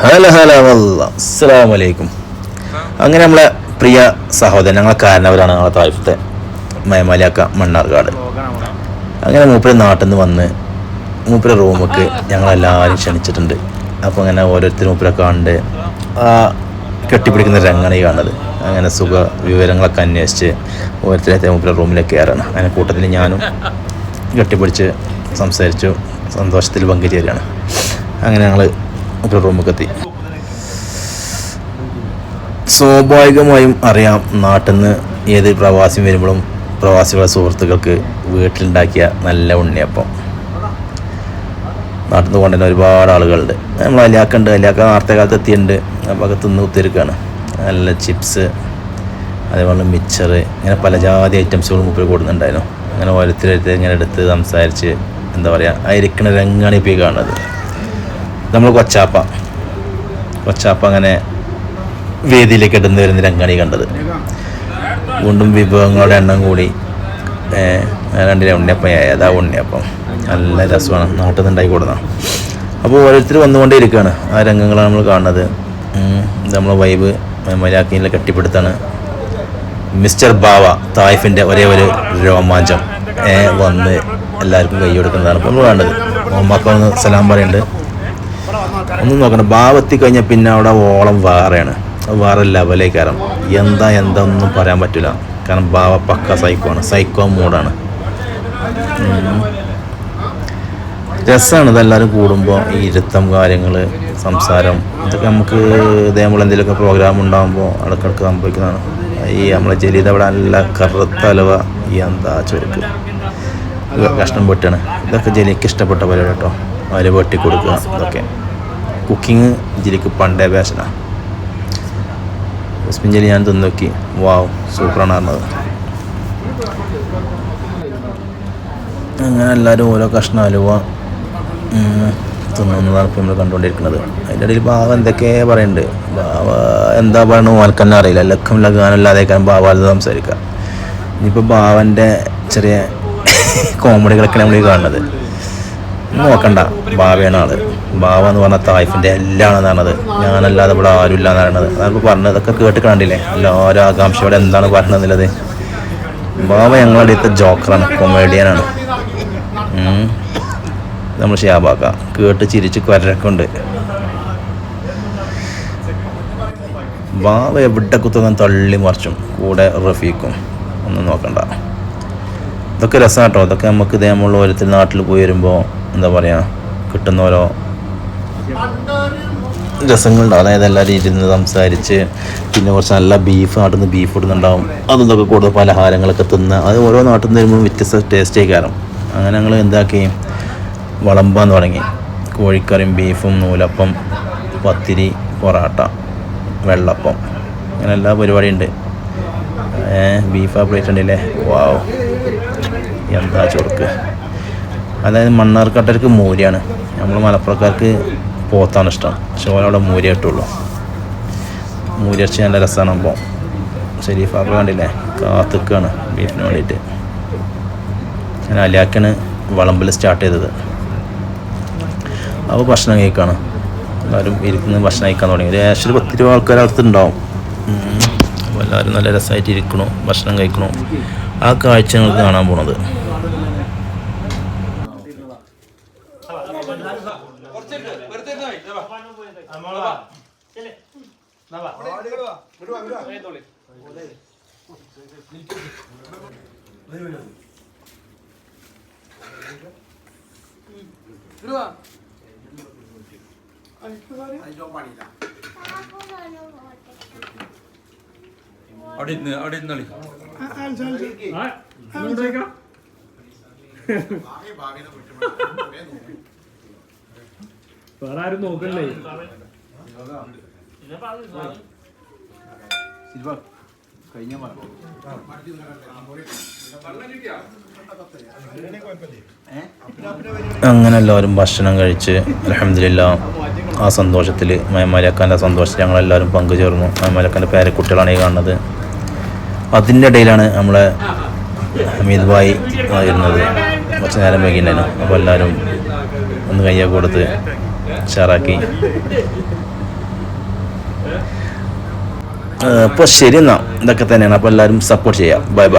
Hello hello അസ്സലാമു അലൈക്കും. അങ്ങനെ നമ്മളെ പ്രിയ സഹോദരൻ, ഞങ്ങളെ കാരണവരാണ് ഞങ്ങളെ താഴ്ഫത്തെ മയമാലിയാക്ക മണ്ണാർക്കാട്. അങ്ങനെ മൂപ്പര് നാട്ടിൽ നിന്ന് വന്ന് മൂപ്പര് റൂമൊക്കെ ഞങ്ങളെല്ലാവരും ക്ഷണിച്ചിട്ടുണ്ട്. അപ്പോൾ അങ്ങനെ ഓരോരുത്തരും മൂപ്പരെ കണ്ട് ആ കെട്ടിപ്പിടിക്കുന്ന രംഗാണ് ഈ കാണുന്നത്. അങ്ങനെ സുഖ വിവരങ്ങളൊക്കെ അന്വേഷിച്ച് ഓരോരുത്തരെ മൂപ്പരെ റൂമിലേക്ക് കയറാണ്. അങ്ങനെ കൂട്ടത്തിൽ ഞാനും കെട്ടിപ്പിടിച്ച് സംസാരിച്ചു, സന്തോഷത്തിൽ പങ്കുചേരുകയാണ്. അങ്ങനെ ഞങ്ങൾ ഒരു റൂമൊക്കെ എത്തി. സ്വാഭാവികമായും അറിയാം, നാട്ടിൽ നിന്ന് ഏത് പ്രവാസി വരുമ്പോഴും പ്രവാസികളുടെ സുഹൃത്തുക്കൾക്ക് വീട്ടിലുണ്ടാക്കിയ നല്ല ഉണ്ണിയപ്പം നാട്ടിൽ നിന്ന് കൊണ്ടുവരുന്ന ഒരുപാട് ആളുകളുണ്ട്. നമ്മൾ അലിയാക്കുണ്ട്, അലിയാക്ക നേരത്തെ കാലത്ത് എത്തിയിട്ടുണ്ട്. അപ്പോൾ ഒക്കെ തിന്ന് കുത്തിരിക്കുകയാണ്. നല്ല ചിപ്സ്, അതേപോലെ മിച്ചർ, ഇങ്ങനെ പല ജാതി ഐറ്റംസുകൾ മുമ്പിൽ കൊടുക്കുന്നുണ്ടായിരുന്നു. അങ്ങനെ ഓരോരുത്തരും ഇങ്ങനെ എടുത്ത് സംസാരിച്ച് എന്താ പറയുക, ആയിരിക്കണ രംഗാണ് ഇപ്പോൾ ഈ കാണുന്നത്. നമ്മൾ കൊച്ചാപ്പ അങ്ങനെ വേദിയിലേക്ക് ഇടുന്ന വരുന്ന രംഗാണി കണ്ടത്. വീണ്ടും വിഭവങ്ങളുടെ എണ്ണം കൂടി. രണ്ടിലെ ഉണ്ണിയപ്പം, ഏതാ ഉണ്ണിയപ്പം നല്ല രസമാണ്, നാട്ടിൽ നിന്ന് ഉണ്ടാക്കി കൊടുക്കണം. അപ്പോൾ ഓരോരുത്തർ വന്നുകൊണ്ടേയിരിക്കുകയാണ്. ആ രംഗങ്ങളാണ് നമ്മൾ കാണുന്നത്. ഇത് നമ്മളെ വൈബ് മലയാക്കിയിൽ കെട്ടിപ്പിടുത്താണ്. മിസ്റ്റർ ബാവ തായിഫിൻ്റെ ഒരേ ഒരു രോമാഞ്ചം വന്ന് എല്ലാവർക്കും കൈ കൊടുക്കുന്നതാണ് ഇപ്പോൾ നമ്മൾ കാണുന്നത്. മുഹമ്മദ് സലാം പറയുന്നുണ്ട്. ഒന്നും നോക്കണം, ബാവ എത്തിക്കഴിഞ്ഞാൽ പിന്നെ അവിടെ ഓളം വേറെയാണ്, വേറെ ലെവലേക്ക് കയറാം. എന്താ പറയാൻ പറ്റില്ല. കാരണം ബാവ പക്ക സൈക്കോ മൂഡാണ്. രസമാണ് ഇതെല്ലാവരും കൂടുമ്പോൾ ഈ ഇരുത്തം, കാര്യങ്ങൾ, സംസാരം, ഇതൊക്കെ നമുക്ക് ഇതേപോലെ എന്തെങ്കിലുമൊക്കെ പ്രോഗ്രാം ഉണ്ടാകുമ്പോൾ ഇടയ്ക്കിടയ്ക്ക് സംഭവിക്കുന്നതാണ്. ഈ നമ്മളെ ജലീത അവിടെ നല്ല കറുത്ത അലവ, എന്താ ചുരുക്ക് കഷ്ണം പൊട്ടാണ്. ഇതൊക്കെ ജലിക്ക് ഇഷ്ടപ്പെട്ട പരിപാടി കേട്ടോ. അതിൽ വെട്ടി കൊടുക്കുക, ഇതൊക്കെ കുക്കിങ് ജിലിക്ക് പണ്ടേ പാഷനാണ്. ഉസ്മിൻ ജലി ഞാൻ തിന്ന് നോക്കി, വാവ് സൂപ്പറാണ് പറഞ്ഞത്. അങ്ങനെ എല്ലാവരും ഓരോ കഷ്ണം അലുവ തിന്നുന്നതാണ് ഇപ്പോൾ നമ്മൾ കണ്ടുകൊണ്ടിരിക്കുന്നത്. അതിൻ്റെ ഇടയിൽ ബാവ എന്തൊക്കെ പറയുന്നുണ്ട്. ബാവ എന്താ പറയണു ആൾക്കെന്നെ അറിയില്ല. ലക്കമില്ല ഗാനമില്ലാതേക്കാൻ ബാവ അത് സംസാരിക്കുക. ഇനിയിപ്പോൾ ബാവൻ്റെ ചെറിയ കോമഡികളൊക്കെ നമ്മൾ ഈ കാണുന്നത്. നോക്കണ്ട, ബാവയാണ് ആള്. ബാവ എന്ന് പറഞ്ഞാൽ തായിഫിൻ്റെ എല്ലാണെന്ന് പറഞ്ഞത്. ഞാനല്ലാതെ ഇവിടെ ആരും ഇല്ല എന്ന് പറയണത്. നമുക്ക് പറഞ്ഞതൊക്കെ കേട്ട് കണ്ടില്ലേ, എല്ലാവരും ആകാംക്ഷയോടെ എന്താണ് പറയണമെന്നുള്ളത്. ബാവ ഞങ്ങളുടെ അടുത്ത ജോക്കറാണ്, കൊമേഡിയനാണ്. നമ്മൾ ഷാബാക്ക കേട്ട് ചിരിച്ച് കുരക്കുണ്ട്. ബാവ എവിടെ കുത്തുന്ന തള്ളി മറിച്ചും, കൂടെ റഫീഖും. ഒന്നും നോക്കണ്ട. ഇതൊക്കെ രസമാണ് കേട്ടോ. ഇതൊക്കെ നമുക്ക് ഇതേ നമ്മൾ ഓരോരുത്തർ നാട്ടിൽ പോയി വരുമ്പോൾ എന്താ പറയുക, കിട്ടുന്ന ഓരോ രസങ്ങളുണ്ടാവും. അതായത് എല്ലാവരും ഇരുന്ന് സംസാരിച്ച്, പിന്നെ കുറച്ച് നല്ല ബീഫ്, നാട്ടിൽ നിന്ന് ബീഫ് ഇടുന്നുണ്ടാവും. അതൊക്കെ കൂടുതൽ പലഹാരങ്ങളൊക്കെ തിന്ന്, അത് ഓരോ നാട്ടിൽ നിന്ന് വരുമ്പോൾ വ്യത്യസ്ത ടേസ്റ്റേ കാരണം. അങ്ങനെ ഞങ്ങൾ എന്താക്കി വിളമ്പാന്ന് തുടങ്ങി. കോഴിക്കറിയും ബീഫും, നൂലപ്പം, പത്തിരി, പൊറാട്ട, വെള്ളപ്പം, അങ്ങനെ എല്ലാ പരിപാടിയുണ്ട്. ബീഫ് ആ പ്ലേറ്റ് ഉണ്ടല്ലേ, വാവ് എന്താ ചുറുക്ക്. അതായത് മണ്ണാർക്കാട്ടർക്ക് മൂരിയാണ്, നമ്മൾ മലപ്പുറക്കാർക്ക് പോത്താണ് ഇഷ്ടം. പക്ഷെ ഓരവിടെ മൂരി കിട്ടുള്ളൂ. മൂരി അടിച്ച് നല്ല രസമാണ്. അപ്പോൾ ഷെരീഫാക്ക കണ്ടില്ലേ, കാത്തുക്കാണ് ബീഫിന് വേണ്ടിയിട്ട്. ഞാൻ അലിയാക്കാണ് വിളമ്പിൽ സ്റ്റാർട്ട് ചെയ്തത്. അപ്പോൾ ഭക്ഷണം കഴിക്കുകയാണ്. എല്ലാവരും ഇരിക്കുന്ന ഭക്ഷണം കഴിക്കാൻ തുടങ്ങി. ഒരു 10 ആൾക്കാർ അടുത്തുണ്ടാവും. അപ്പോൾ എല്ലാവരും നല്ല രസമായിട്ട് ഇരിക്കണു, ഭക്ഷണം കഴിക്കണു. ആ കാഴ്ച ഞങ്ങൾക്ക് കാണാൻ പോണത്. അവിടെ ഇരുന്നോളി. വേറെ ആരും നോക്കണ്ടേ. അങ്ങനെ എല്ലാവരും ഭക്ഷണം കഴിച്ച് അൽഹംദുലില്ലാഹ് ആ സന്തോഷത്തിൽ, മയമാലിയാക്കാൻ്റെ സന്തോഷത്തിൽ ഞങ്ങളെല്ലാവരും പങ്കുചേർന്നു. മയമാലിയാക്കാൻ്റെ പേരക്കുട്ടികളാണ് ഈ കാണുന്നത്. അതിൻ്റെ ഇടയിലാണ് നമ്മളെ ഹമീദ് ഭായി ഇരുന്നത്. കുറച്ച് നേരം വൈകിയിട്ടുണ്ടായിരുന്നു. അപ്പോൾ എല്ലാവരും ഒന്ന് കയ്യൊക്കെ കൊടുത്ത് ഉഷാറാക്കി. അപ്പോൾ ശരി എന്നാൽ ഇതൊക്കെ തന്നെയാണ്. അപ്പോൾ എല്ലാവരും സപ്പോർട്ട് ചെയ്യാം. Bye bye.